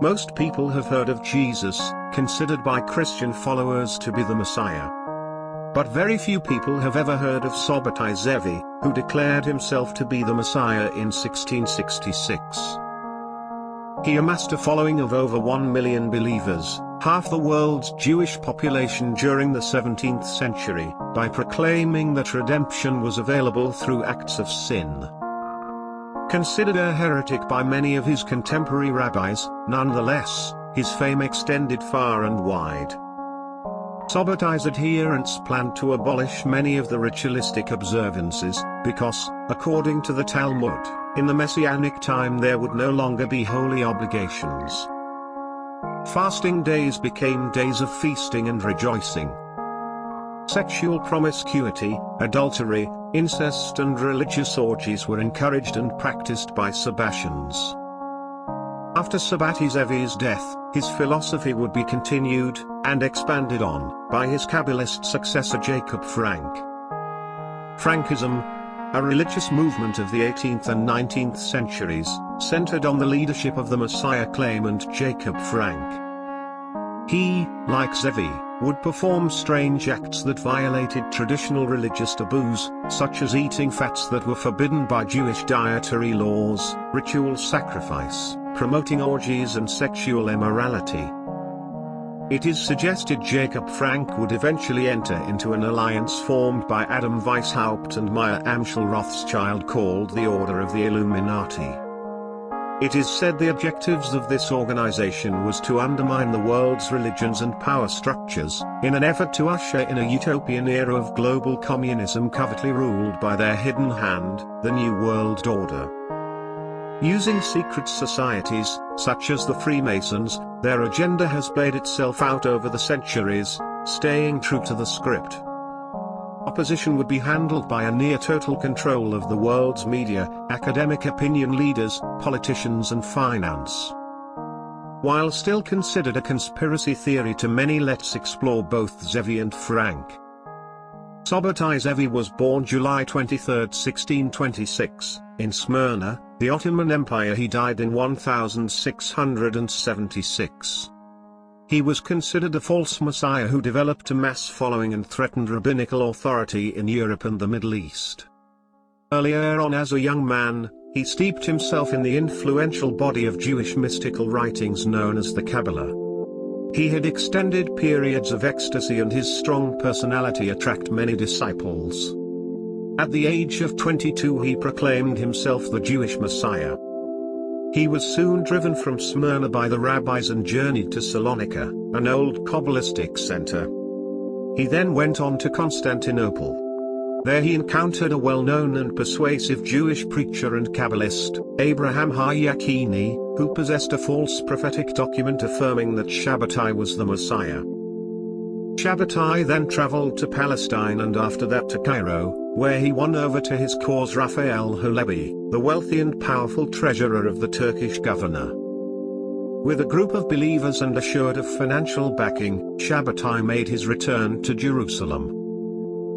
Most people have heard of Jesus, considered by Christian followers to be the Messiah. But very few people have ever heard of Sabbatai Zevi, who declared himself to be the Messiah in 1666. He amassed a following of over 1 million believers, half the world's Jewish population during the 17th century, by proclaiming that redemption was available through acts of sin. Considered a heretic by many of his contemporary rabbis, nonetheless, his fame extended far and wide. Sabbatai's adherents planned to abolish many of the ritualistic observances, because, according to the Talmud, in the Messianic time there would no longer be holy obligations. Fasting days became days of feasting and rejoicing. Sexual promiscuity, adultery, incest and religious orgies were encouraged and practiced by Sabbatians. After Sabbatai Zevi's death, his philosophy would be continued, and expanded on, by his Kabbalist successor Jacob Frank. Frankism, a religious movement of the 18th and 19th centuries, centered on the leadership of the Messiah claimant Jacob Frank. He, like Zevi, would perform strange acts that violated traditional religious taboos, such as eating fats that were forbidden by Jewish dietary laws, ritual sacrifice, promoting orgies and sexual immorality. It is suggested Jacob Frank would eventually enter into an alliance formed by Adam Weishaupt and Maya Amschel Rothschild called the Order of the Illuminati. It is said the objectives of this organization was to undermine the world's religions and power structures, in an effort to usher in a utopian era of global communism covertly ruled by their hidden hand, the New World Order. Using secret societies, such as the Freemasons, their agenda has played itself out over the centuries, staying true to the script. Opposition would be handled by a near-total control of the world's media, academic opinion leaders, politicians and finance. While still considered a conspiracy theory to many, let's explore both Zevi and Frank. Sabbatai Zevi was born July 23, 1626, in Smyrna, the Ottoman Empire. He died in 1676. He was considered a false messiah who developed a mass following and threatened rabbinical authority in Europe and the Middle East. Earlier on, as a young man, he steeped himself in the influential body of Jewish mystical writings known as the Kabbalah. He had extended periods of ecstasy, and his strong personality attracted many disciples. At the age of 22 he proclaimed himself the Jewish Messiah. He was soon driven from Smyrna by the rabbis and journeyed to Salonika, an old Kabbalistic center. He then went on to Constantinople. There he encountered a well-known and persuasive Jewish preacher and Kabbalist, Abraham Hayakini, who possessed a false prophetic document affirming that Sabbatai was the Messiah. Sabbatai then traveled to Palestine and after that to Cairo, where he won over to his cause Raphael Halebi, the wealthy and powerful treasurer of the Turkish governor. With a group of believers and assured of financial backing, Sabbatai made his return to Jerusalem.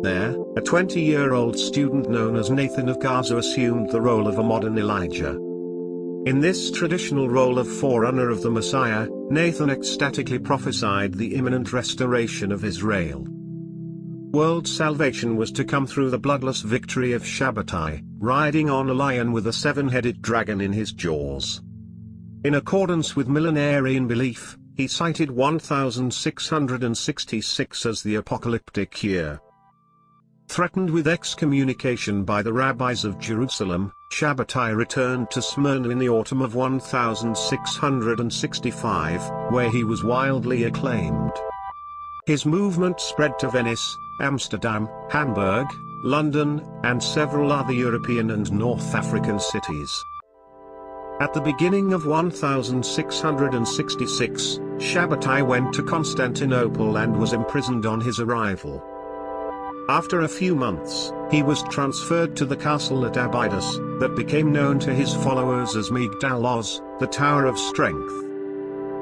There, a 20-year-old student known as Nathan of Gaza assumed the role of a modern Elijah. In this traditional role of forerunner of the Messiah, Nathan ecstatically prophesied the imminent restoration of Israel. World salvation was to come through the bloodless victory of Sabbatai, riding on a lion with a seven-headed dragon in his jaws. In accordance with millenarian belief, he cited 1666 as the apocalyptic year. Threatened with excommunication by the rabbis of Jerusalem, Sabbatai returned to Smyrna in the autumn of 1665, where he was widely acclaimed. His movement spread to Venice, Amsterdam, Hamburg, London, and several other European and North African cities. At the beginning of 1666, Sabbatai went to Constantinople and was imprisoned on his arrival. After a few months, he was transferred to the castle at Abydos, that became known to his followers as Migdal Oz, the Tower of Strength.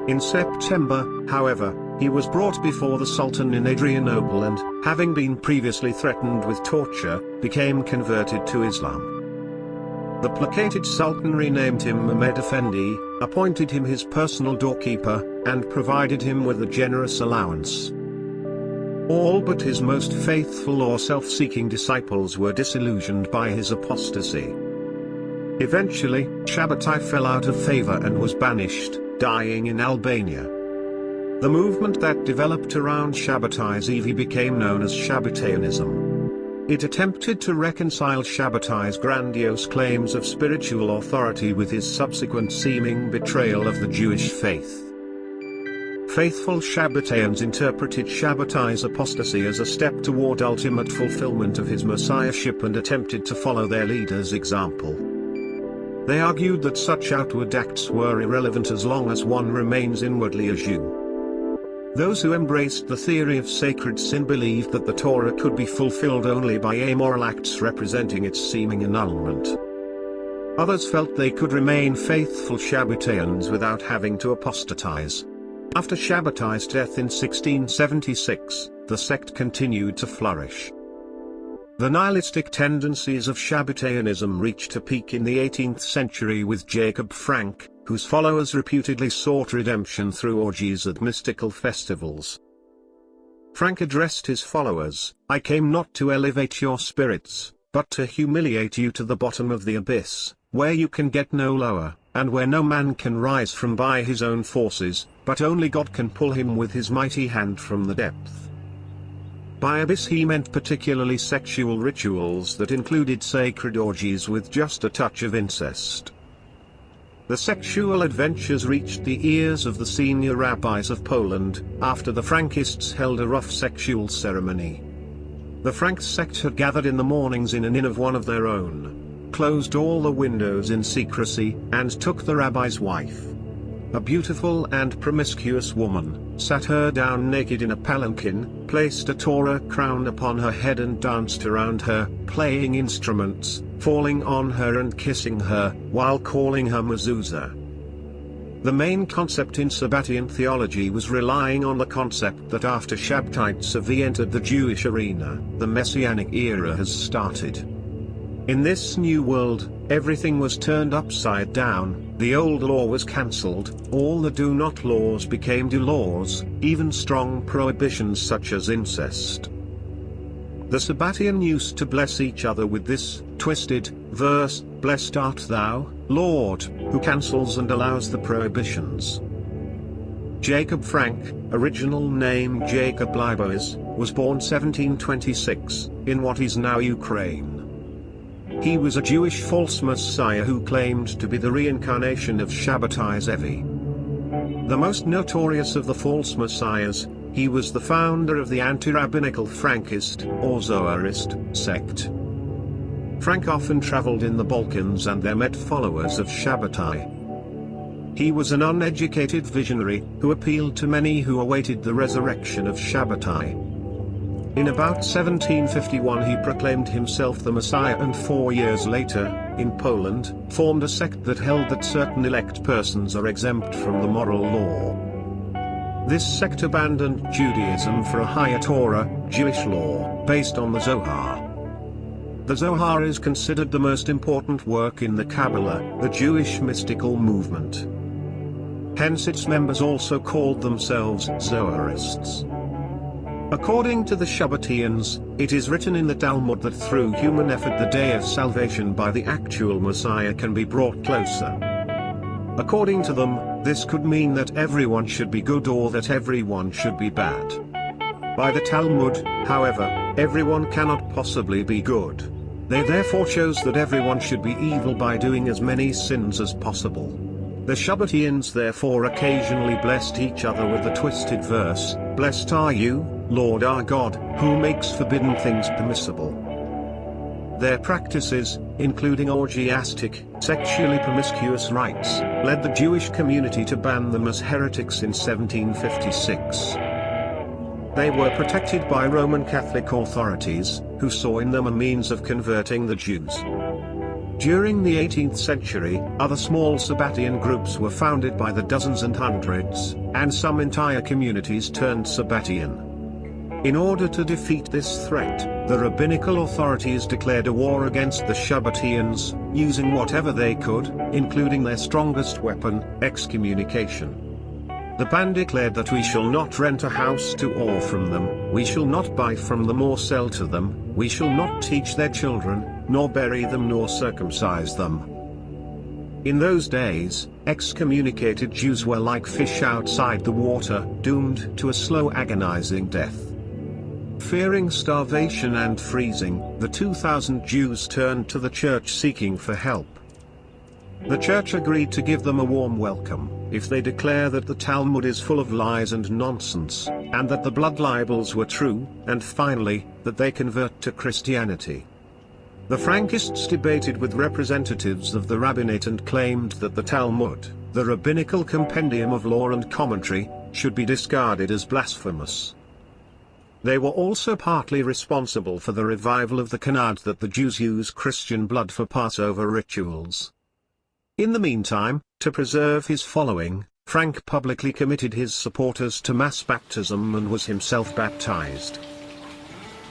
In September, however, he was brought before the Sultan in Adrianople and, having been previously threatened with torture, became converted to Islam. The placated Sultan renamed him Mehmed Effendi, appointed him his personal doorkeeper, and provided him with a generous allowance. All but his most faithful or self-seeking disciples were disillusioned by his apostasy. Eventually, Shabbatai fell out of favor and was banished, dying in Albania. The movement that developed around Shabbatai Zevi became known as Sabbateanism. It attempted to reconcile Shabbatai's grandiose claims of spiritual authority with his subsequent seeming betrayal of the Jewish faith. Faithful Shabbateans interpreted Shabbatai's apostasy as a step toward ultimate fulfillment of his messiahship and attempted to follow their leader's example. They argued that such outward acts were irrelevant as long as one remains inwardly a Jew. Those who embraced the theory of sacred sin believed that the Torah could be fulfilled only by amoral acts representing its seeming annulment. Others felt they could remain faithful Shabbateans without having to apostatize. After Shabbatai's death in 1676, the sect continued to flourish. The nihilistic tendencies of Sabbateanism reached a peak in the 18th century with Jacob Frank, whose followers reputedly sought redemption through orgies at mystical festivals. Frank addressed his followers, "I came not to elevate your spirits, but to humiliate you to the bottom of the abyss, where you can get no lower, and where no man can rise from by his own forces, but only God can pull him with his mighty hand from the depth." By abyss he meant particularly sexual rituals that included sacred orgies with just a touch of incest. The sexual adventures reached the ears of the senior rabbis of Poland, after the Frankists held a rough sexual ceremony. The Frank sect had gathered in the mornings in an inn of one of their own, closed all the windows in secrecy, and took the rabbi's wife. A beautiful and promiscuous woman, sat her down naked in a palanquin, placed a Torah crown upon her head and danced around her, playing instruments, falling on her and kissing her, while calling her mezuzah. The main concept in Sabbatean theology was relying on the concept that after Shabbatai Zevi entered the Jewish arena, the Messianic era has started. In this new world, everything was turned upside down, the old law was cancelled, all the do not laws became do laws, even strong prohibitions such as incest. The Sabbatean used to bless each other with this twisted verse, "Blessed art thou, Lord, who cancels and allows the prohibitions." Jacob Frank, original name Jacob Leibowitz, was born 1726, in what is now Ukraine. He was a Jewish false messiah who claimed to be the reincarnation of Shabbatai Zevi. The most notorious of the false messiahs, he was the founder of the anti-rabbinical Frankist, or Zoharist, sect. Frank often traveled in the Balkans and there met followers of Shabbatai. He was an uneducated visionary, who appealed to many who awaited the resurrection of Shabbatai. In about 1751 he proclaimed himself the Messiah and 4 years later, in Poland, formed a sect that held that certain elect persons are exempt from the moral law. This sect abandoned Judaism for a higher Torah, Jewish law, based on the Zohar. The Zohar is considered the most important work in the Kabbalah, the Jewish mystical movement. Hence its members also called themselves Zoharists. According to the Shabbateans, it is written in the Talmud that through human effort the day of salvation by the actual Messiah can be brought closer. According to them, this could mean that everyone should be good or that everyone should be bad. By the Talmud, however, everyone cannot possibly be good. They therefore chose that everyone should be evil by doing as many sins as possible. The Shabbateans therefore occasionally blessed each other with the twisted verse, "Blessed are you, Lord our God, who makes forbidden things permissible." Their practices, including orgiastic, sexually promiscuous rites, led the Jewish community to ban them as heretics in 1756. They were protected by Roman Catholic authorities, who saw in them a means of converting the Jews. During the 18th century, other small Sabbatean groups were founded by the dozens and hundreds, and some entire communities turned Sabbatean. In order to defeat this threat, the rabbinical authorities declared a war against the Sabbateans, using whatever they could, including their strongest weapon, excommunication. The ban declared that we shall not rent a house to or from them, we shall not buy from them or sell to them, we shall not teach their children, nor bury them nor circumcise them. In those days, excommunicated Jews were like fish outside the water, doomed to a slow agonizing death. Fearing starvation and freezing, the 2,000 Jews turned to the church seeking for help. The church agreed to give them a warm welcome, if they declare that the Talmud is full of lies and nonsense, and that the blood libels were true, and finally, that they convert to Christianity. The Frankists debated with representatives of the rabbinate and claimed that the Talmud, the rabbinical compendium of law and commentary, should be discarded as blasphemous. They were also partly responsible for the revival of the canard that the Jews use Christian blood for Passover rituals. In the meantime, to preserve his following, Frank publicly committed his supporters to mass baptism and was himself baptized.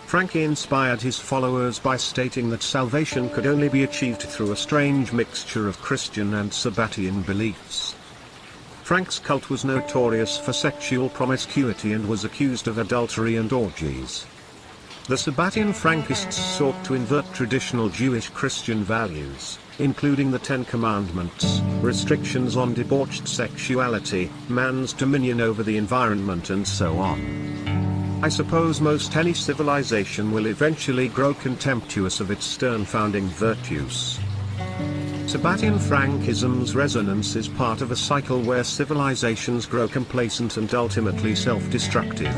Frank inspired his followers by stating that salvation could only be achieved through a strange mixture of Christian and Sabbatean beliefs. Frank's cult was notorious for sexual promiscuity and was accused of adultery and orgies. The Sabbatean Frankists sought to invert traditional Jewish Christian values, including the Ten Commandments, restrictions on debauched sexuality, man's dominion over the environment and so on. I suppose most any civilization will eventually grow contemptuous of its stern founding virtues. Sabbatean Frankism's resonance is part of a cycle where civilizations grow complacent and ultimately self-destructive.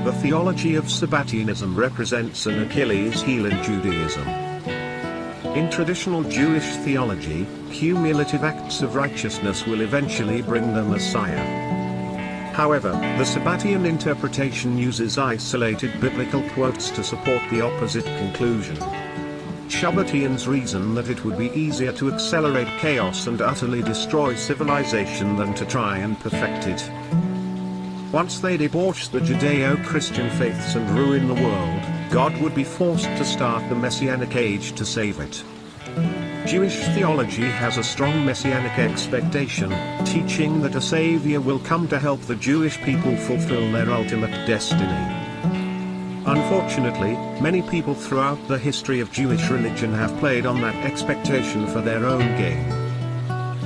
The theology of Sabbateanism represents an Achilles heel in Judaism. In traditional Jewish theology, cumulative acts of righteousness will eventually bring the Messiah. However, the Sabbatean interpretation uses isolated biblical quotes to support the opposite conclusion. Sabbateans reason that it would be easier to accelerate chaos and utterly destroy civilization than to try and perfect it. Once they debauch the Judeo-Christian faiths and ruin the world, God would be forced to start the Messianic age to save it. Jewish theology has a strong Messianic expectation, teaching that a Savior will come to help the Jewish people fulfill their ultimate destiny. Unfortunately, many people throughout the history of Jewish religion have played on that expectation for their own gain.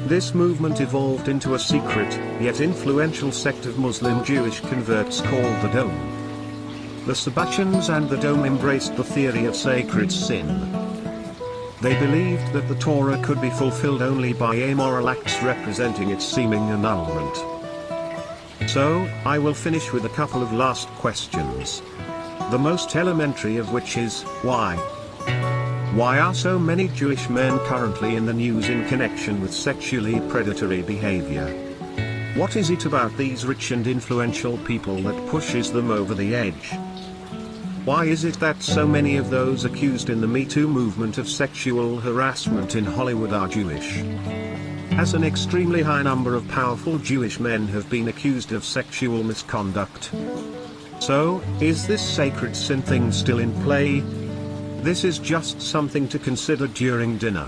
This movement evolved into a secret, yet influential sect of Muslim Jewish converts called the Dome. The Sabbateans and the Dome embraced the theory of sacred sin. They believed that the Torah could be fulfilled only by amoral acts representing its seeming annulment. So, I will finish with a couple of last questions. The most elementary of which is, why? Why are so many Jewish men currently in the news in connection with sexually predatory behavior? What is it about these rich and influential people that pushes them over the edge? Why is it that so many of those accused in the Me Too movement of sexual harassment in Hollywood are Jewish? As an extremely high number of powerful Jewish men have been accused of sexual misconduct. So, is this sacred sin thing still in play? This is just something to consider during dinner.